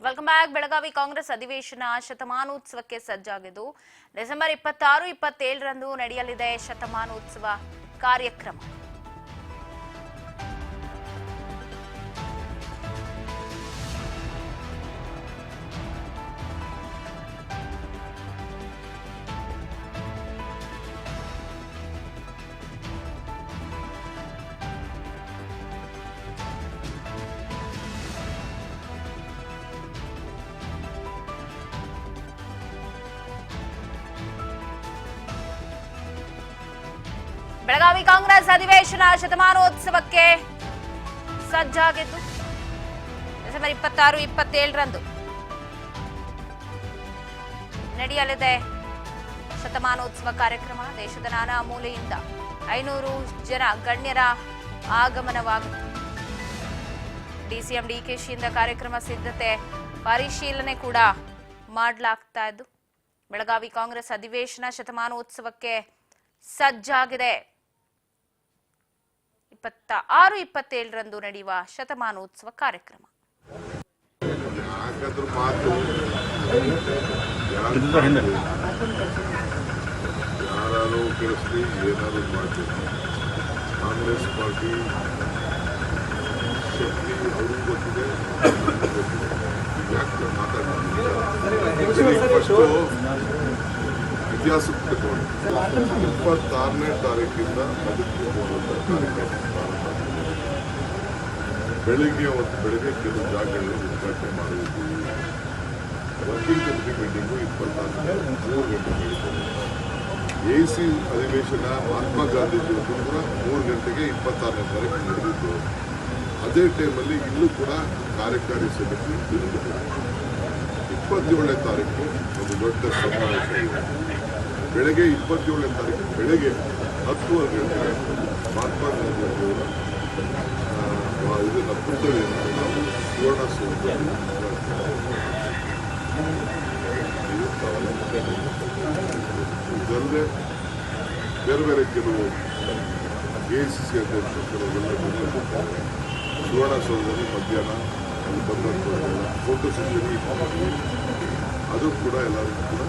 Welcome back. Belagavi Congress ಅಧಿವೇಶನ ಶತಮಾನೋತ್ಸವಕ್ಕೆ ಸಜ್ಜಾಗಿದ್ದು December 26-27ರಂದು ನಡೆಯಲಿದೆ ಶತಮಾನೋತ್ಸವ ಕಾರ್ಯಕ್ರಮ. ಬೆಳಗಾವಿ ಕಾಂಗ್ರೆಸ್ ಅಧಿವೇಶನ ಶತಮಾನೋತ್ಸವಕ್ಕೆ ಸಜ್ಜಾಗಿದ್ದು ಡಿಸೆಂಬರ್ 26-27ರಂದು ನಡೆಯಲಿದೆ ಶತಮಾನೋತ್ಸವ ಕಾರ್ಯಕ್ರಮ. ದೇಶದ ನಾನಾ ಮೂಲೆಯಿಂದ 500 ಜನ ಗಣ್ಯರ ಆಗಮನವಾಗುತ್ತೆ. ಡಿಸಿಎಂ ಡಿಕೆಶಿಯಿಂದ ಕಾರ್ಯಕ್ರಮ ಸಿದ್ಧತೆ ಪರಿಶೀಲನೆ ಕೂಡ ಮಾಡಲಾಗ್ತಾ ಇದ್ದು ಬೆಳಗಾವಿ ಕಾಂಗ್ರೆಸ್ ಅಧಿವೇಶನ ಶತಮಾನೋತ್ಸವಕ್ಕೆ ಸಜ್ಜಾಗಿದೆ. 26-27ರಂದು ನಡೆಯುವ ಶತಮಾನೋತ್ಸವ ಕಾರ್ಯಕ್ರಮ. ಯಾರು ಕೆಲಸಲಿ ಏನಾದ್ರು ಮಾಡ್ತೀವಿ. ಕಾಂಗ್ರೆಸ್ ಪಾರ್ಟಿ ಶಕ್ತಿ ಅವ್ರಿಗೂ ಗೊತ್ತಿದೆ, ಯಾಕೆ ಮಾತಾಡ್ತೀವಿ. ಇತಿಹಾಸಕ್ಕೆ ತಗೊಂಡು 26ನೇ ತಾರೀಕಿಂದ ಅದಕ್ಕೆ ಬೆಳಿಗ್ಗೆ ಕೆಲವು ಜಾಗಗಳಲ್ಲಿ ಉದ್ಘಾಟನೆ ಮಾಡುವುದು. ವರ್ಕಿಂಗ್ ಕಮಿಟಿ ಮೀಟಿಂಗು 24 ಗಂಟೆ ನಡೀತದೆ. AC ಅಧಿವೇಶನ ಮಹಾತ್ಮ ಗಾಂಧೀಜಿಯವರು ಕೂಡ 3 ಗಂಟೆಗೆ 26ನೇ ತಾರೀಕು ನಡೆದಿದ್ದು. ಅದೇ ಟೈಮಲ್ಲಿ ಇಲ್ಲೂ ಕೂಡ ಕಾರ್ಯಕಾರಿ ಸಮಿತಿ 27ನೇ ತಾರೀಕು ಒಂದು ದೊಡ್ಡ ಸಮಾವೇಶ ಇದೆ. ಬೆಳಗ್ಗೆ 27ನೇ ತಾರೀಕು ಬೆಳಗ್ಗೆ 10 ಗಂಟೆಗೆ ಮಹಾತ್ಮ ಗಾಂಧೀಜಿಯವರ ಇದನ್ನು ಪುತ್ಥಳಿಯನ್ನು ನಾವು ಸುವರ್ಣಸೌಧದಲ್ಲಿ ಇದಲ್ಲದೆ ಬೇರೆ ಬೇರೆ ಕೆಲವು ACC ಅಧ್ಯಕ್ಷರು ಕೆಲವೆಲ್ಲ ಸುವರ್ಣಸೌಧದಲ್ಲಿ ಮಧ್ಯಾಹ್ನ ಅಲ್ಲಿ ಬಂದಂಥವರೆಲ್ಲ ಫೋಟೋ ಸೆಷನ್ ಅದು ಕೂಡ ಎಲ್ಲರಿಗೂ ಕೂಡ.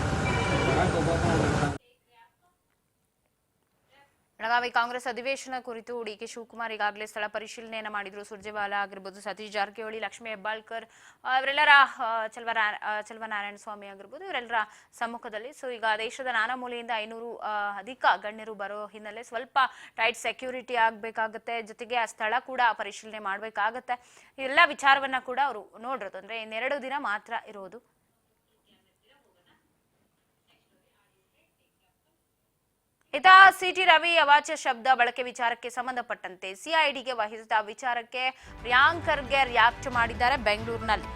ಬೆಳಗಾವಿ ಕಾಂಗ್ರೆಸ್ ಅಧಿವೇಶನ ಕುರಿತು ಡಿಕೆ ಶಿವಕುಮಾರ್ ಈಗಾಗಲೇ ಸ್ಥಳ ಪರಿಶೀಲನೆಯನ್ನು ಮಾಡಿದ್ರು. ಸುರ್ಜೇವಾಲಾ ಆಗಿರ್ಬೋದು, ಸತೀಶ್ ಜಾರಕಿಹೊಳಿ, ಲಕ್ಷ್ಮೀ ಹೆಬ್ಬಾಳ್ಕರ್ ಇವರೆಲ್ಲರ ಚೆಲುವನಾರಾಯಣ ಸ್ವಾಮಿ ಆಗಿರ್ಬೋದು, ಇವರೆಲ್ಲರ ಸಮ್ಮುಖದಲ್ಲಿ. ಸೊ ಈಗ ದೇಶದ ನಾನಾ ಮೂಲೆಯಿಂದ 500 ಅಧಿಕ ಗಣ್ಯರು ಬರೋ ಹಿನ್ನೆಲೆ ಸ್ವಲ್ಪ ಟೈಟ್ ಸೆಕ್ಯೂರಿಟಿ ಆಗಬೇಕಾಗತ್ತೆ. ಜೊತೆಗೆ ಆ ಸ್ಥಳ ಕೂಡ ಪರಿಶೀಲನೆ ಮಾಡಬೇಕಾಗತ್ತೆ. ಎಲ್ಲ ವಿಚಾರವನ್ನ ಕೂಡ ಅವರು ನೋಡಿರೋದು. ಅಂದ್ರೆ ಇನ್ನೆರಡು ದಿನ ಮಾತ್ರ ಇರೋದು. ಇತ ಸಿಟಿ ರವಿ ಅವಾಚ್ಯ ಶಬ್ದ ಬಳಕೆ ವಿಚಾರಕ್ಕೆ ಸಂಬಂಧಪಟ್ಟಂತೆ ಸಿಐಡಿಗೆ ವಹಿಸಿದ ವಿಚಾರಕ್ಕೆ ಪ್ರಿಯಾಂಕ್ ಖರ್ಗೆ ರಿಯಾಕ್ಟ್ ಮಾಡಿದ್ದಾರೆ ಬೆಂಗಳೂರಿನಲ್ಲಿ.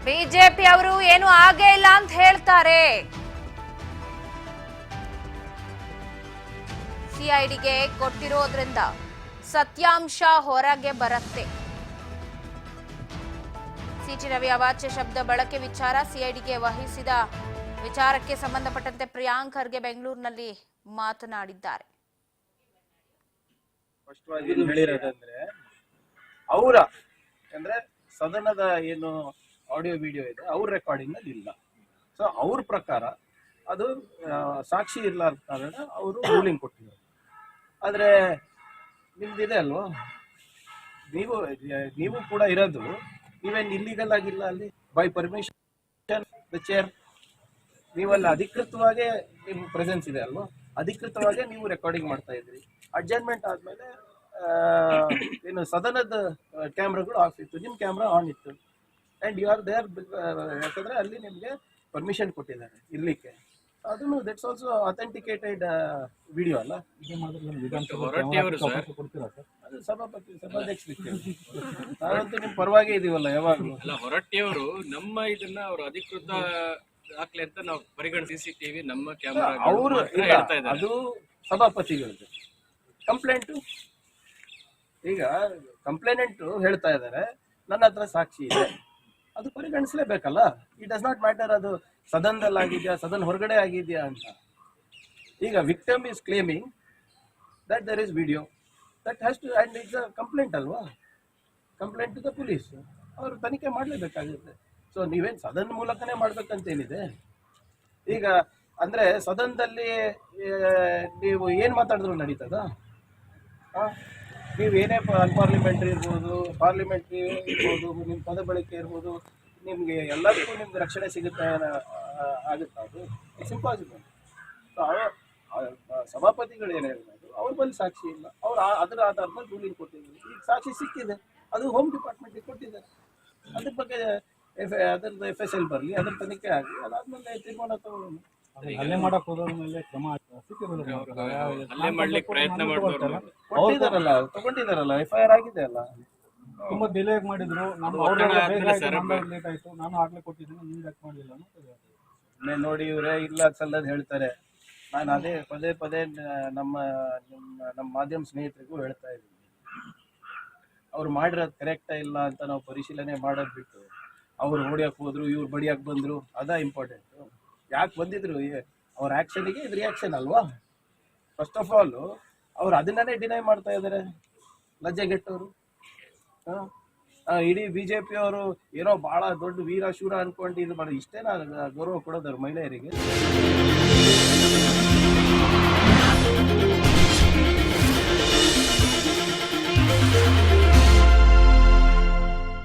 ಬಿಜೆಪಿ ಅವರು ಏನು ಆಗೇ ಇಲ್ಲ ಅಂತ ಹೇಳ್ತಾರೆ. ಸಿಐಡಿಗೆ ಕೊಟ್ಟಿರೋದ್ರಿಂದ ಸತ್ಯಾಂಶ ಹೊರಗೆ ಬರುತ್ತೆ. ಸಿಟಿ ರವಿ ಅವಾಚ್ಯ ಶಬ್ದ ಬಳಕೆ ವಿಚಾರ ಸಿಐಡಿಗೆ ವಹಿಸಿದ ವಿಚಾರಕ್ಕೆ ಸಂಬಂಧಪಟ್ಟಂತೆ ಪ್ರಿಯಾಂಕ್ ಖರ್ಗೆ ಬೆಂಗಳೂರಿನಲ್ಲಿ ಮಾತನಾಡಿದ್ದಾರೆ. ಸ್ಪಷ್ಟವಾಗಿ ಹೇಳಿರೋದಂದ್ರೆ ಅವರ ಅಂದ್ರೆ ಸದನದ ಏನು ಆಡಿಯೋ ವಿಡಿಯೋ ಇದೆ ಅವ್ರ ರೆಕಾರ್ಡಿಂಗ್ ನಲ್ಲಿ ಇಲ್ಲ. ಸೊ ಅವ್ರ ಪ್ರಕಾರ ಅದು ಸಾಕ್ಷಿ ಇಲ್ಲ ಕಾರಣ ಅವರು ರೂಲಿಂಗ್ ಕೊಟ್ಟಿದ್ದಾರೆ. ಆದ್ರೆ ನಿಮ್ದಿದೆ ಅಲ್ವಾ, ನೀವು ಕೂಡ ಇರೋದು ನೀವೇನು ಇಲ್ಲಿಗಲ್ ಆಗಿಲ್ಲ. ಅಲ್ಲಿ ಬೈ ಪರ್ಮಿಷನ್ ದ ಚೇರ್ ನೀವಲ್ಲಿ ಅಧಿಕೃತವಾಗೇ ನಿಮ್ ಪ್ರೆಸೆನ್ಸ್ ಇದೆ ಅಲ್ವಾ, ಅಧಿಕೃತವಾಗೇ ನೀವು ರೆಕಾರ್ಡಿಂಗ್ ಮಾಡ್ತಾ ಇದ್ರಿ. ಅಡ್ಜರ್ನ್ಮೆಂಟ್ ಆದ್ಮೇಲೆ ಏನು ಸದನದ ಕ್ಯಾಮ್ರಾಗಳು ಆಫ್ ಇತ್ತು, ನಿಮ್ ಕ್ಯಾಮ್ರಾ ಆನ್ ಇತ್ತು. ಅಂಡ್ ಯು ಆರ್ ದೇರ್ ಯಾಕಂದ್ರೆ ಅಲ್ಲಿ ನಿಮ್ಗೆ ಪರ್ಮಿಷನ್ ಕೊಟ್ಟಿದ್ದಾರೆ ಇರ್ಲಿಕ್ಕೆ. ಅದನ್ನು ದಟ್ಸ್ ಆಲ್ಸೋ ಅಥೆಂಟಿಕೇಟೆಡ್ ವಿಡಿಯೋ ಅಲ್ಲ. ಅದು ಸಭಾಧ್ಯಕ್ಷರಿಗೆ ನಾವಂತೂ ನಿಮ್ ಪರವಾಗಿ ಇದೀವಲ್ಲ ಯಾವಾಗಲೂ. ಹೊರಟ್ಟಿಯವರು ನಮ್ಮ ಇದನ್ನ ಅವರು ಅಧಿಕೃತ ದಾಖಲೆ ಅಂತ ನಾವು ಪರಿಗಣಿಸಿ CCTV ನಮ್ಮ ಕ್ಯಾಮೆರಾ ಅವರು ಹೇಳ್ತಾ ಇದ್ದಾರೆ. ಅದು ಸಭಾಪತಿಗಳದ್ದು ಕಂಪ್ಲೇಂಟು. ಈಗ ಕಂಪ್ಲೇನೆಂಟ್ ಹೇಳ್ತಾ ಇದ್ದಾರೆ ನನ್ನ ಹತ್ರ ಸಾಕ್ಷಿ ಇದೆ, ಅದು ಪರಿಗಣಿಸಲೇಬೇಕಲ್ಲ. ಇಟ್ ಡಸ್ ನಾಟ್ ಮ್ಯಾಟರ್ ಅದು ಸದನದಲ್ಲಿ ಆಗಿದೆಯಾ ಸದನ ಹೊರಗಡೆ ಆಗಿದೆಯಾ ಅಂತ. ಈಗ victim is claiming that there is video that has to and it's a complaint ಅಲ್ವಾ, ಕಂಪ್ಲೇಂಟ್ ಟು ದ ಪೊಲೀಸ್. ಅವರು ತನಿಖೆ ಮಾಡಲೇಬೇಕಾಗುತ್ತೆ. ಸೊ ನೀವೇನು ಸದನ ಮೂಲಕನೇ ಮಾಡ್ಬೇಕಂತೇನಿದೆ. ಈಗ ಅಂದ್ರೆ ಸದನದಲ್ಲಿ ನೀವು ಏನು ಮಾತಾಡಿದ್ರು ನಡೀತದ? ನೀವು ಏನೇ ಅನ್ಪಾರ್ಲಿಮೆಂಟ್ರಿ ಇರ್ಬೋದು, ಪಾರ್ಲಿಮೆಂಟ್ರಿ ಇರ್ಬೋದು, ನಿಮ್ಮ ಪದ ಬಳಕೆ ಇರ್ಬೋದು, ನಿಮಗೆ ಎಲ್ಲದಕ್ಕೂ ನಿಮ್ಗೆ ರಕ್ಷಣೆ ಸಿಗುತ್ತೆ ಆಗುತ್ತಾ? ಅದು ಇಟ್ಸ್ ಇಂಪಾಸಿಬಲ್. ಸೊ ಸಭಾಪತಿಗಳು ಏನು ಹೇಳ್ಬೋದು, ಅವ್ರ ಬಳಿ ಸಾಕ್ಷಿ ಇಲ್ಲ, ಅವ್ರು ಅದರ ಆಧಾರದ ಮೇಲೆ ರೂಲಿಂಗ್ ಕೊಟ್ಟಿದ್ದಾರೆ. ಈಗ ಸಾಕ್ಷಿ ಸಿಕ್ಕಿದೆ, ಅದು ಹೋಮ್ ಡಿಪಾರ್ಟ್ಮೆಂಟಿಗೆ ಕೊಟ್ಟಿದ್ದಾರೆ. ಅದ್ರ ಬಗ್ಗೆ ಅದರದ್ದು FSL ಬರಲಿ, ಅದ್ರ ತನಿಖೆ ಆಗಲಿ, ಅದಾದ್ಮೇಲೆ ತೀರ್ಮಾನ ತಗೊಳ್ಳೋಣ. ಹಲ್ಲೆ ಮಾಡಕ್ ಹೋದವ್ರ ಮೇಲೆ ಕ್ರಮ ಹಲ್ಲೆ ಮಾಡ್ಲಿಕ್ಕೆ ಪ್ರಯತ್ನ ಮಾಡಿದವರು ಕೊಟ್ಟಿದ್ದಾರಲ್ಲ, ತಗೊಂಡಿದ್ದಾರಲ್ಲ, FIR ಆಗಿದೆ ಅಲ್ಲ. ತುಂಬಾ ಡಿಲೇ ಮಾಡಿದ್ರು. ಲೇಟ್ ಆಯ್ತು, ನಾನು ಆಗ್ಲೇ ಕೊಟ್ಟಿದ್ದೀನಿ, ನಿಮ್ಗೆ ಯಾಕೆ ಮಾಡಲಿಲ್ಲ ಅನ್ನೋ ನೋಡಿ ಇವರೇ ಇಲ್ಲ ಸಲ್ಲದ್ ಹೇಳ್ತಾರೆ. ನಾನು ಅದೇ ಪದೇ ಪದೇ ನಮ್ಮ ಮಾಧ್ಯಮ ಸ್ನೇಹಿತರಿಗೂ ಹೇಳ್ತಾ ಇದ್ದೀನಿ, ಅವ್ರು ಮಾಡಿರೋದು ಕರೆಕ್ಟಾ ಇಲ್ಲ ಅಂತ ನಾವು ಪರಿಶೀಲನೆ ಮಾಡೋದು ಬಿಟ್ಟು ಅವ್ರು ಹೊಡಿಯಕ್ಕೆ ಹೋದ್ರು, ಇವ್ರು ಬಡಿಯಕ್ಕೆ ಬಂದ್ರು, ಅದ ಇಂಪಾರ್ಟೆಂಟು. ಯಾಕೆ ಬಂದಿದ್ರು? ಅವ್ರ ಆ್ಯಕ್ಷನಿಗೆ ಇದು ರಿಯಾಕ್ಷನ್ ಅಲ್ವಾ? ಫಸ್ಟ್ ಆಫ್ ಆಲ್ ಅವ್ರು ಅದನ್ನೇ ಡಿನೈ ಮಾಡ್ತಾ ಇದ್ದಾರೆ, ಲಜ್ಜೆಗೆಟ್ಟವರು. ಇಡೀ BJP ಅವರು ಏನೋ ಭಾಳ ದೊಡ್ಡ ವೀರ ಶೂರ ಅನ್ಕೊಂಡು ಇದು ಮಾಡಿ ಇಷ್ಟೇನಾ ಗೌರವ ಕೊಡೋದವ್ರು ಮಹಿಳೆಯರಿಗೆ?